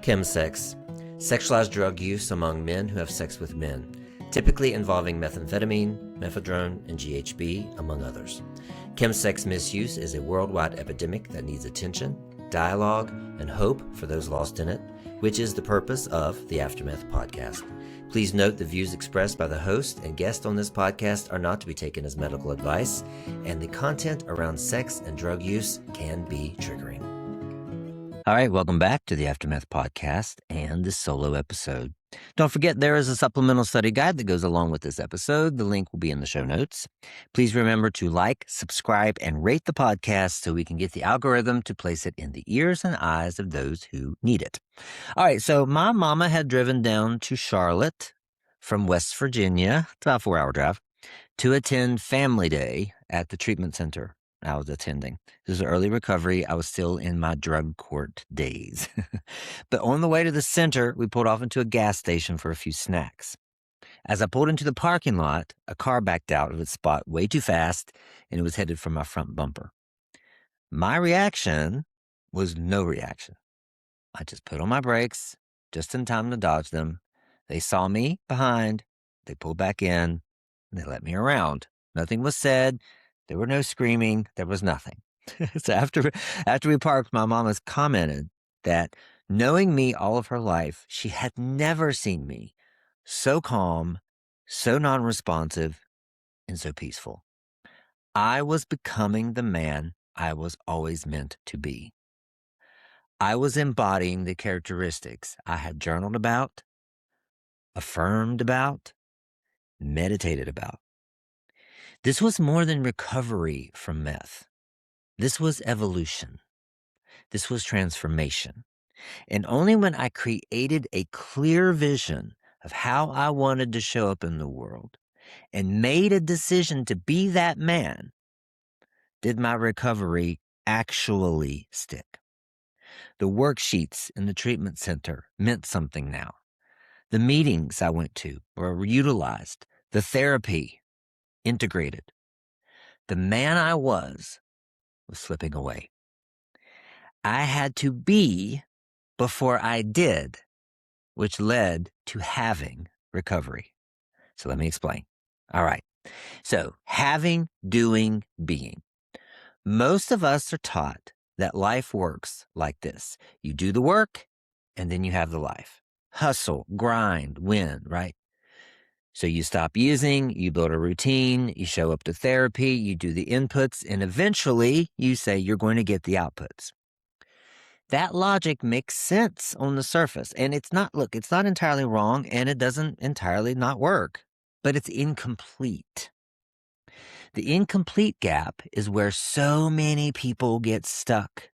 Chemsex, sexualized drug use among men who have sex with men, typically involving methamphetamine, mephedrone, and GHB, among others. Chemsex misuse is a worldwide epidemic that needs attention, dialogue, and hope for those lost in it, which is the purpose of the Aftermath podcast. Please note the views expressed by the host and guest on this podcast are not to be taken as medical advice, and the content around sex and drug use can be triggering. All right, welcome back to the Aftermath podcast and this solo episode. Don't forget there is a supplemental study guide that goes along with this episode. The link will be in the show notes. Please remember to like, subscribe, and rate the podcast so we can get the algorithm to place it in the ears and eyes of those who need it. All right, so my mama had driven down to Charlotte from West Virginia, it's about a 4-hour drive, to attend Family Day at the treatment center I was attending. This was early recovery. I was still in my drug court days. But on the way to the center, we pulled off into a gas station for a few snacks. As I pulled into the parking lot, a car backed out of its spot way too fast, and it was headed for my front bumper. My reaction was no reaction. I just put on my brakes, just in time to dodge them. They saw me behind, they pulled back in, and they let me around. Nothing was said. There were no screaming. There was nothing. So after we parked, my mom has commented that knowing me all of her life, she had never seen me so calm, so non-responsive, and so peaceful. I was becoming the man I was always meant to be. I was embodying the characteristics I had journaled about, affirmed about, meditated about. This was more than recovery from meth. This was evolution. This was transformation. And only when I created a clear vision of how I wanted to show up in the world and made a decision to be that man did my recovery actually stick. The worksheets in the treatment center meant something now. The meetings I went to were utilized. The therapy integrated. The man I was slipping away. I had to be before I did, which led to having recovery. So let me explain. All right. So having, doing, being. Most of us are taught that life works like this. You do the work, and then you have the life. Hustle, grind, win, right? So you stop using, you build a routine, you show up to therapy, you do the inputs, and eventually you say you're going to get the outputs. That logic makes sense on the surface. And it's not entirely wrong, and it doesn't entirely not work, but it's incomplete. The incomplete gap is where so many people get stuck.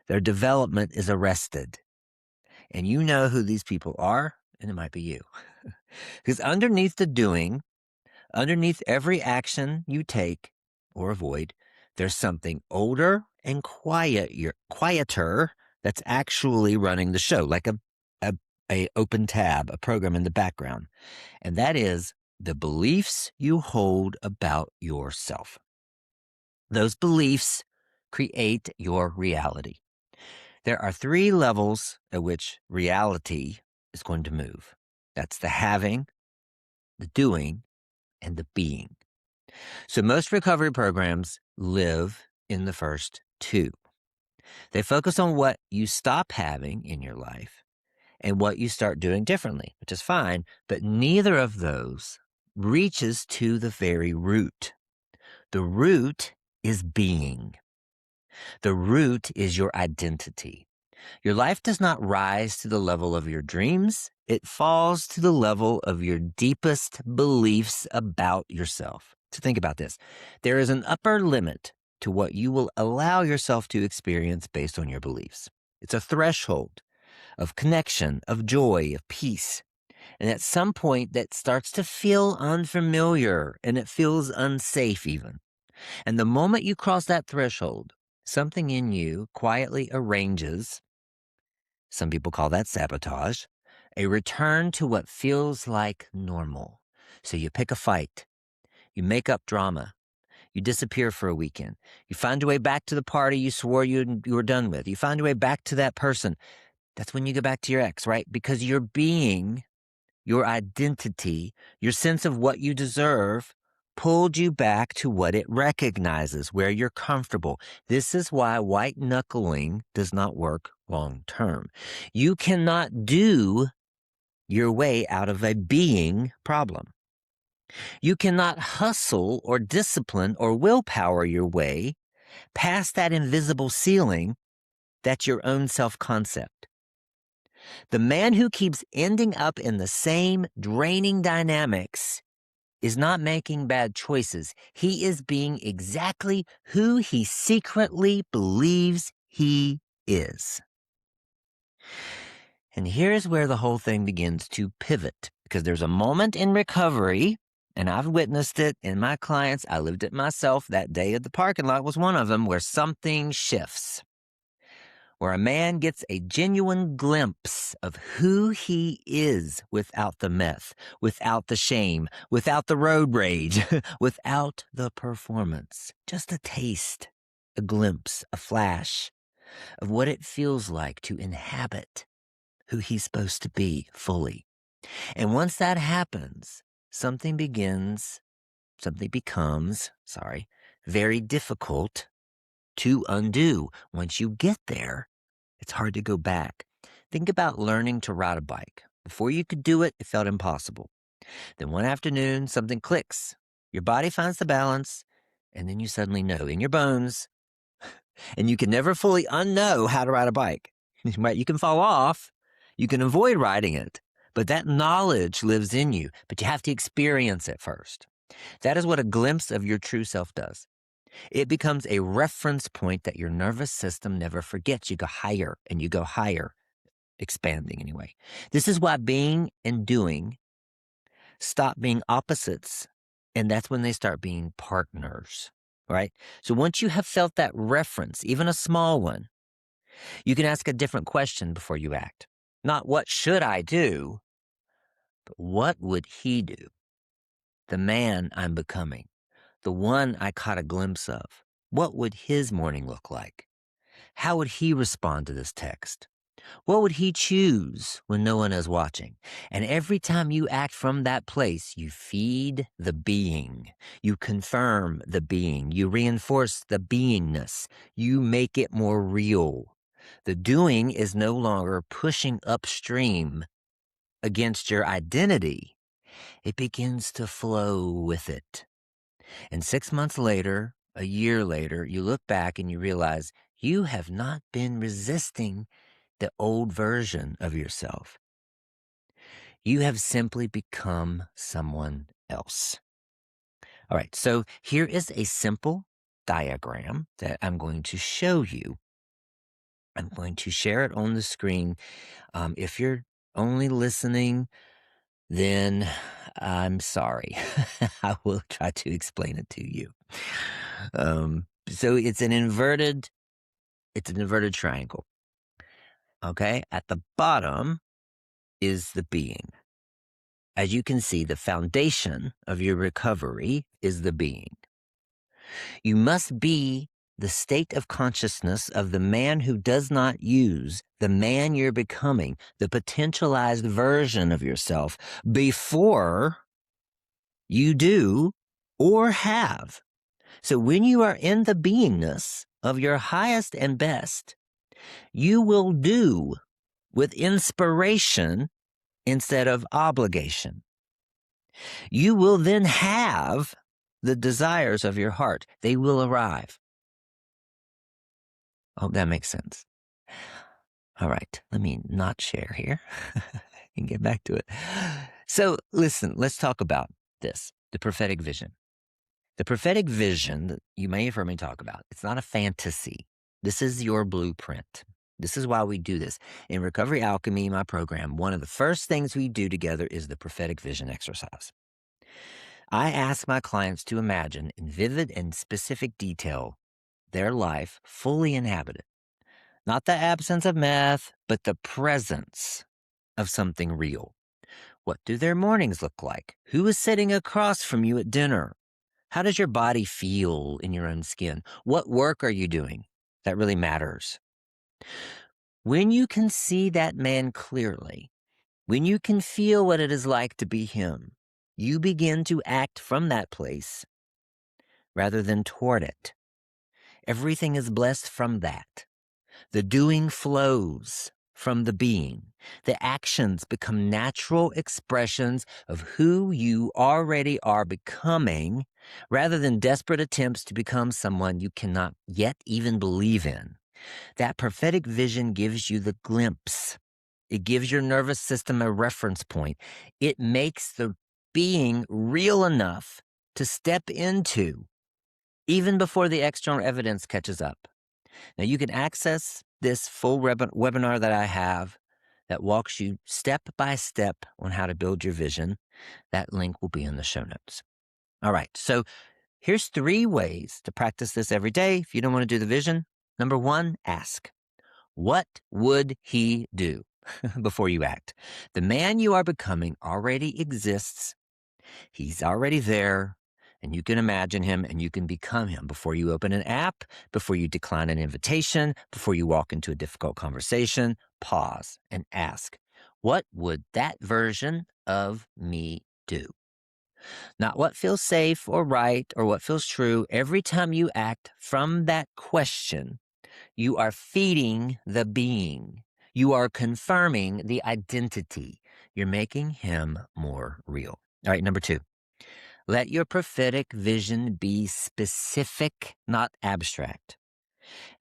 Their development is arrested. And you know who these people are, and it might be you. Because underneath the doing, underneath every action you take or avoid, there's something older and quieter that's actually running the show, like a open tab, a program in the background. And that is the beliefs you hold about yourself. Those beliefs create your reality. There are 3 levels at which reality is going to move. That's the having, the doing, and the being. So most recovery programs live in the first 2. They focus on what you stop having in your life and what you start doing differently, which is fine, but neither of those reaches to the very root. The root is being. The root is your identity. Your life does not rise to the level of your dreams. It falls to the level of your deepest beliefs about yourself. So think about this. There is an upper limit to what you will allow yourself to experience based on your beliefs. It's a threshold of connection, of joy, of peace. And at some point that starts to feel unfamiliar and it feels unsafe even. And the moment you cross that threshold, something in you quietly arranges, some people call that sabotage, a return to what feels like normal. So you pick a fight, you make up drama, you disappear for a weekend, you find your way back to the party you swore you were done with, you find your way back to that person. That's when you go back to your ex, right? Because your being, your identity, your sense of what you deserve pulled you back to what it recognizes, where you're comfortable. This is why white-knuckling does not work long term. You cannot do your way out of a being problem. You cannot hustle or discipline or willpower your way past that invisible ceiling that's your own self-concept. The man who keeps ending up in the same draining dynamics is not making bad choices. He is being exactly who he secretly believes he is. And here's where the whole thing begins to pivot, because there's a moment in recovery, and I've witnessed it in my clients. I lived it myself. That day at the parking lot was one of them, where something shifts, where a man gets a genuine glimpse of who he is without the meth, without the shame, without the road rage, without the performance. Just a taste, a glimpse, a flash of what it feels like to inhabit who he's supposed to be fully. And once that happens, something becomes, very difficult to undo. Once you get there, it's hard to go back. Think about learning to ride a bike. Before you could do it, it felt impossible. Then one afternoon, something clicks. Your body finds the balance, and then you suddenly know in your bones, and you can never fully unknow how to ride a bike. You can fall off, you can avoid riding it, but that knowledge lives in you, but you have to experience it first. That is what a glimpse of your true self does. It becomes a reference point that your nervous system never forgets. You go higher and you go higher, expanding anyway. This is why being and doing stop being opposites, and that's when they start being partners, right? So once you have felt that reference, even a small one, you can ask a different question before you act. Not what should I do, but what would he do? The man I'm becoming, the one I caught a glimpse of. What would his morning look like? How would he respond to this text? What would he choose when no one is watching? And every time you act from that place, you feed the being. You confirm the being. You reinforce the beingness. You make it more real. The doing is no longer pushing upstream against your identity. It begins to flow with it. And 6 months later, a year later, you look back and you realize you have not been resisting the old version of yourself. You have simply become someone else. All right, so here is a simple diagram that I'm going to show you. I'm going to share it on the screen. If you're only listening, then I'm sorry. I will try to explain it to you. So it's an inverted triangle. Okay, at the bottom is the being. As you can see, the foundation of your recovery is the being. You must be the state of consciousness of the man who does not use the man you're becoming, the potentialized version of yourself, before you do or have. So when you are in the beingness of your highest and best, you will do with inspiration instead of obligation. You will then have the desires of your heart. They will arrive. I hope that makes sense. All right, let me not share here and get back to it. So listen, let's talk about this, the prophetic vision. The prophetic vision that you may have heard me talk about, it's not a fantasy. This is your blueprint. This is why we do this. In Recovery Alchemy, my program, one of the first things we do together is the prophetic vision exercise. I ask my clients to imagine in vivid and specific detail their life fully inhabited. Not the absence of meth, but the presence of something real. What do their mornings look like? Who is sitting across from you at dinner? How does your body feel in your own skin? What work are you doing that really matters? When you can see that man clearly, when you can feel what it is like to be him, you begin to act from that place rather than toward it. Everything is blessed from that. The doing flows from the being. The actions become natural expressions of who you already are becoming, rather than desperate attempts to become someone you cannot yet even believe in. That prophetic vision gives you the glimpse. It gives your nervous system a reference point. It makes the being real enough to step into, even before the external evidence catches up. Now, you can access this full webinar that I have that walks you step by step on how to build your vision. That link will be in the show notes. All right, so here's 3 ways to practice this every day if you don't want to do the vision. Number 1, ask. What would he do before you act? The man you are becoming already exists. He's already there, and you can imagine him and you can become him before you open an app, before you decline an invitation, before you walk into a difficult conversation. Pause and ask, what would that version of me do? Not what feels safe or right or what feels true. Every time you act from that question, you are feeding the being. You are confirming the identity. You're making him more real. All right, number 2. Let your prophetic vision be specific, not abstract.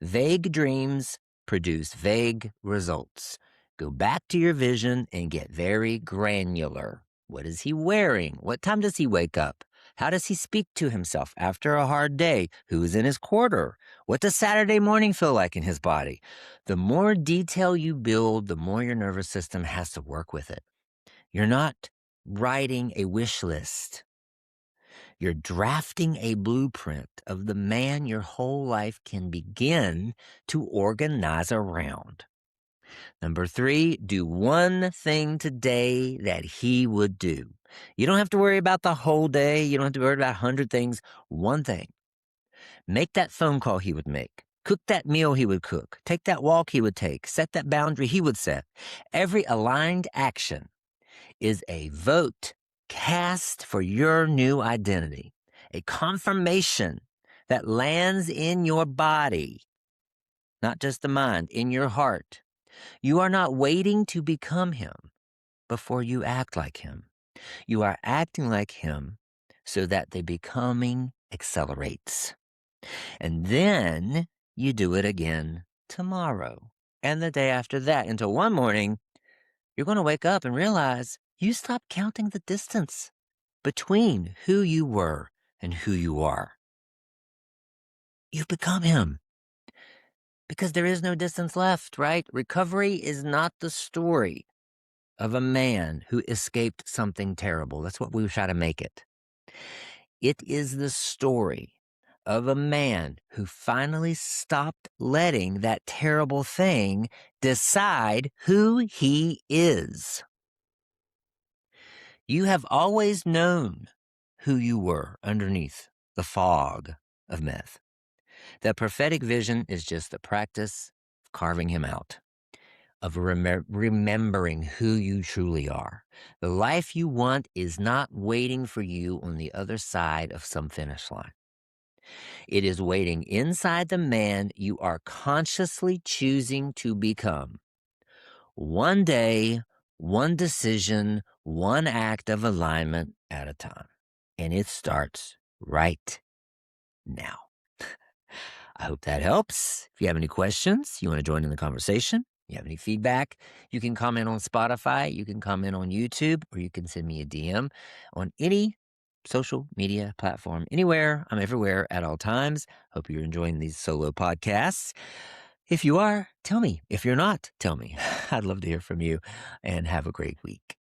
Vague dreams produce vague results. Go back to your vision and get very granular. What is he wearing? What time does he wake up? How does he speak to himself after a hard day? Who's in his quarter? What does Saturday morning feel like in his body? The more detail you build, the more your nervous system has to work with it. You're not writing a wish list. You're drafting a blueprint of the man your whole life can begin to organize around. Number 3, do one thing today that he would do. You don't have to worry about the whole day. You don't have to worry about 100 things. One thing. Make that phone call he would make. Cook that meal he would cook. Take that walk he would take. Set that boundary he would set. Every aligned action is a vote cast for your new identity, a confirmation that lands in your body, not just the mind, in your heart. You are not waiting to become him before you act like him. You are acting like him so that the becoming accelerates. And then you do it again tomorrow and the day after that until one morning you're going to wake up and realize you stopped counting the distance between who you were and who you are. You've become him because there is no distance left, right? Recovery is not the story of a man who escaped something terrible. That's what we try to make it. It is the story of a man who finally stopped letting that terrible thing decide who he is. You have always known who you were underneath the fog of meth. The prophetic vision is just the practice of carving him out, of remembering who you truly are. The life you want is not waiting for you on the other side of some finish line. It is waiting inside the man you are consciously choosing to become. One day, one decision, one act of alignment at a time. And it starts right now. I hope that helps. If you have any questions, you want to join in the conversation, you have any feedback, you can comment on Spotify, you can comment on YouTube, or you can send me a DM on any social media platform. Anywhere, I'm everywhere at all times. Hope you're enjoying these solo podcasts. If you are, tell me. If you're not, tell me. I'd love to hear from you, and have a great week.